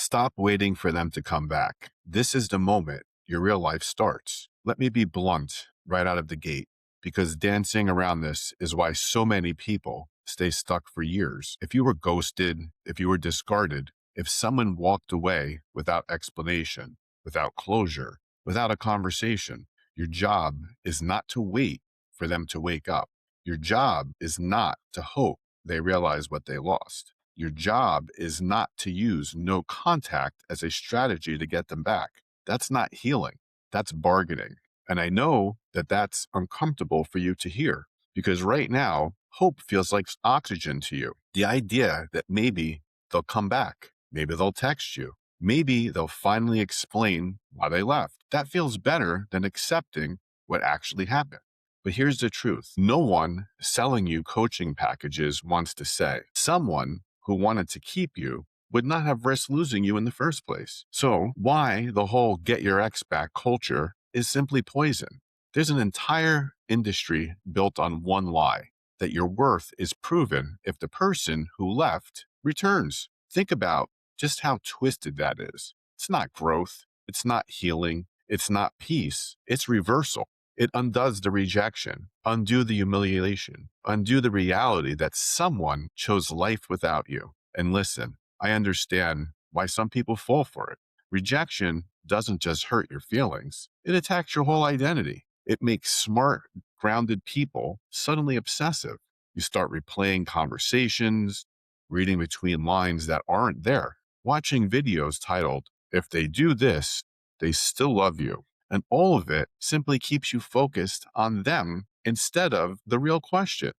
Stop waiting for them to come back. This is the moment your real life starts. Let me be blunt right out of the gate, because dancing around this is why so many people stay stuck for years. If you were ghosted, if you were discarded, if someone walked away without explanation, without closure, without a conversation, your job is not to wait for them to wake up. Your job is not to hope they realize what they lost. Your job is not to use no contact as a strategy to get them back. That's not healing. That's bargaining. And I know that that's uncomfortable for you to hear, because right now, hope feels like oxygen to you. The idea that maybe they'll come back, maybe they'll text you, maybe they'll finally explain why they left. That feels better than accepting what actually happened. But here's the truth. No one selling you coaching packages wants to say. Someone who wanted to keep you would not have risked losing you in the first place. So why the whole get your ex back culture is simply poison. There's an entire industry built on one lie, that your worth is proven if the person who left returns. Think about just how twisted that is. It's not growth. It's not healing. It's not peace. It's reversal. It undoes the rejection, undo the humiliation, undo the reality that someone chose life without you. And listen, I understand why some people fall for it. Rejection doesn't just hurt your feelings, it attacks your whole identity. It makes smart, grounded people suddenly obsessive. You start replaying conversations, reading between lines that aren't there, watching videos titled, "If they do this, they still love you." And all of it simply keeps you focused on them instead of the real question.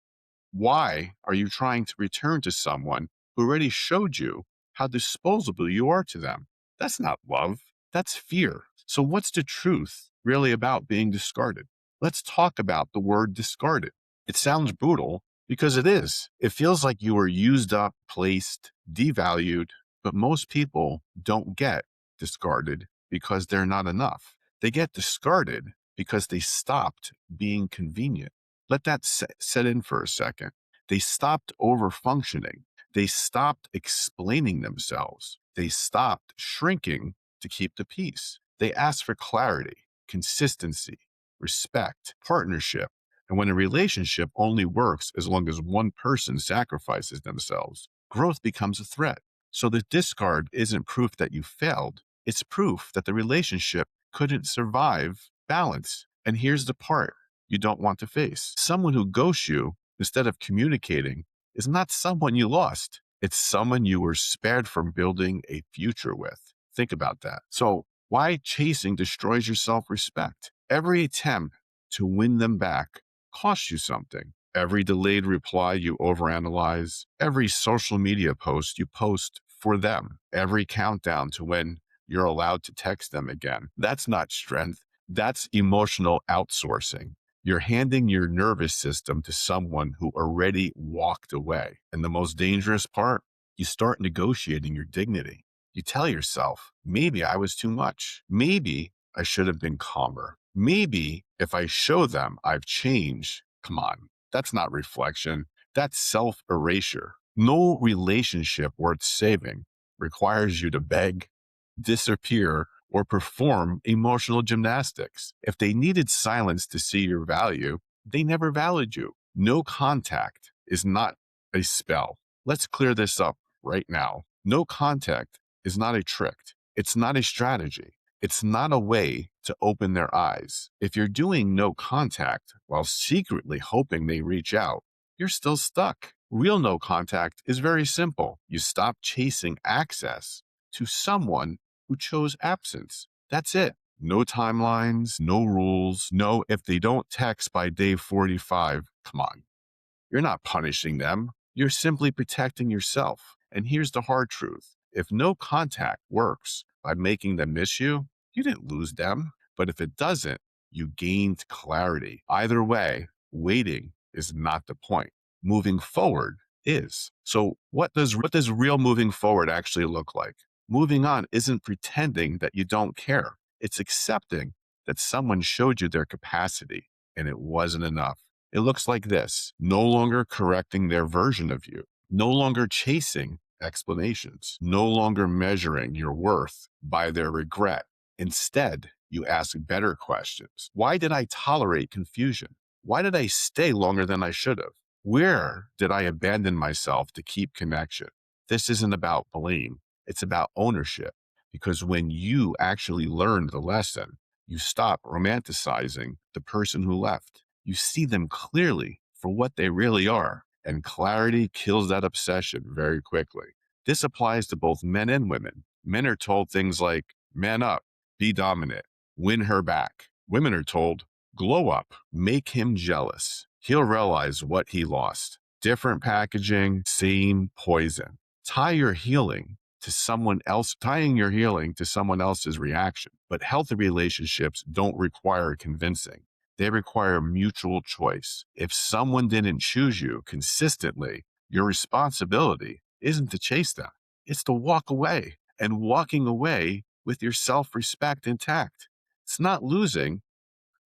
Why are you trying to return to someone who already showed you how disposable you are to them? That's not love. That's fear. So what's the truth really about being discarded? Let's talk about the word discarded. It sounds brutal because it is. It feels like you were used up, placed, devalued, but most people don't get discarded because they're not enough. They get discarded because they stopped being convenient. Let that set in for a second. They stopped over functioning. They stopped explaining themselves. They stopped shrinking to keep the peace. They asked for clarity, consistency, respect, partnership. And when a relationship only works as long as one person sacrifices themselves, growth becomes a threat. So the discard isn't proof that you failed. It's proof that the relationship couldn't survive balance. And here's the part you don't want to face. Someone who ghosts you instead of communicating is not someone you lost. It's someone you were spared from building a future with. Think about that. So why chasing destroys your self-respect? Every attempt to win them back costs you something. Every delayed reply you overanalyze, every social media post you post for them, every countdown to when you're allowed to text them again. That's not strength. That's emotional outsourcing. You're handing your nervous system to someone who already walked away. And the most dangerous part, you start negotiating your dignity. You tell yourself, maybe I was too much. Maybe I should have been calmer. Maybe if I show them I've changed. Come on, that's not reflection. That's self-erasure. No relationship worth saving requires you to beg, disappear, or perform emotional gymnastics. If they needed silence to see your value, they never valued you. No contact is not a spell. Let's clear this up right now. No contact is not a trick. It's not a strategy. It's not a way to open their eyes. If you're doing no contact while secretly hoping they reach out, you're still stuck. Real no contact is very simple. You stop chasing access to someone who chose absence. That's it. No timelines, no rules, no if they don't text by day 45. Come on. You're not punishing them. You're simply protecting yourself. And here's the hard truth. If no contact works by making them miss you, you didn't lose them. But if it doesn't, you gained clarity. Either way, waiting is not the point. Moving forward is. So what does real moving forward actually look like? Moving on isn't pretending that you don't care. It's accepting that someone showed you their capacity and it wasn't enough. It looks like this: no longer correcting their version of you, no longer chasing explanations, no longer measuring your worth by their regret. Instead, you ask better questions. Why did I tolerate confusion? Why did I stay longer than I should have? Where did I abandon myself to keep connection? This isn't about blame, it's about ownership. Because when you actually learn the lesson, you stop romanticizing the person who left. You see them clearly for what they really are, and clarity kills that obsession very quickly. This applies to both men and women. Men are told things like, man up, be dominant, win her back. Women are told, glow up, make him jealous. He'll realize what he lost. Different packaging, same poison. Tying your healing to someone else's reaction. But healthy relationships don't require convincing. They require mutual choice. If someone didn't choose you consistently, your responsibility isn't to chase them. It's to walk away, and walking away with your self-respect intact. It's not losing,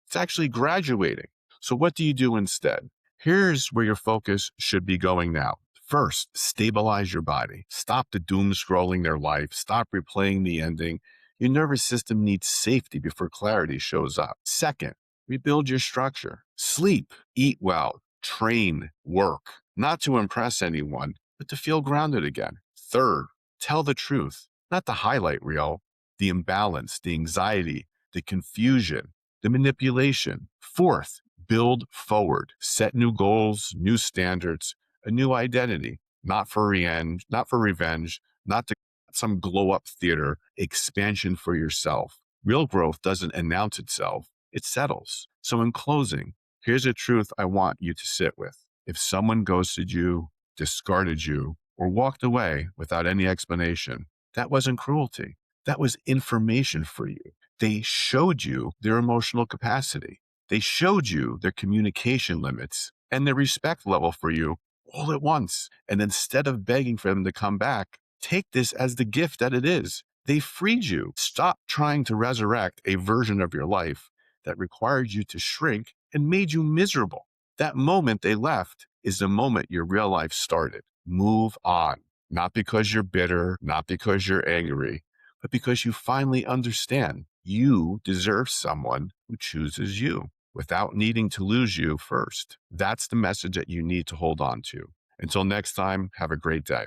it's actually graduating. So what do you do instead? Here's where your focus should be going now. First, stabilize your body. Stop the doom scrolling their life. Stop replaying the ending. Your nervous system needs safety before clarity shows up. Second, rebuild your structure. Sleep, eat well, train, work. Not to impress anyone, but to feel grounded again. Third, tell the truth, not the highlight reel, the imbalance, the anxiety, the confusion, the manipulation. Fourth, build forward. Set new goals, new standards, a new identity, not for revenge, not to some glow up theater, expansion for yourself. Real growth doesn't announce itself, it settles. So, in closing, here's a truth I want you to sit with. If someone ghosted you, discarded you, or walked away without any explanation, that wasn't cruelty. That was information for you. They showed you their emotional capacity. They showed you their communication limits and their respect level for you all at once. And instead of begging for them to come back, take this as the gift that it is. They freed you. Stop trying to resurrect a version of your life that required you to shrink and made you miserable. That moment they left is the moment your real life started. Move on. Not because you're bitter, not because you're angry, but because you finally understand you deserve someone who chooses you without needing to lose you first. That's the message that you need to hold on to. Until next time, have a great day.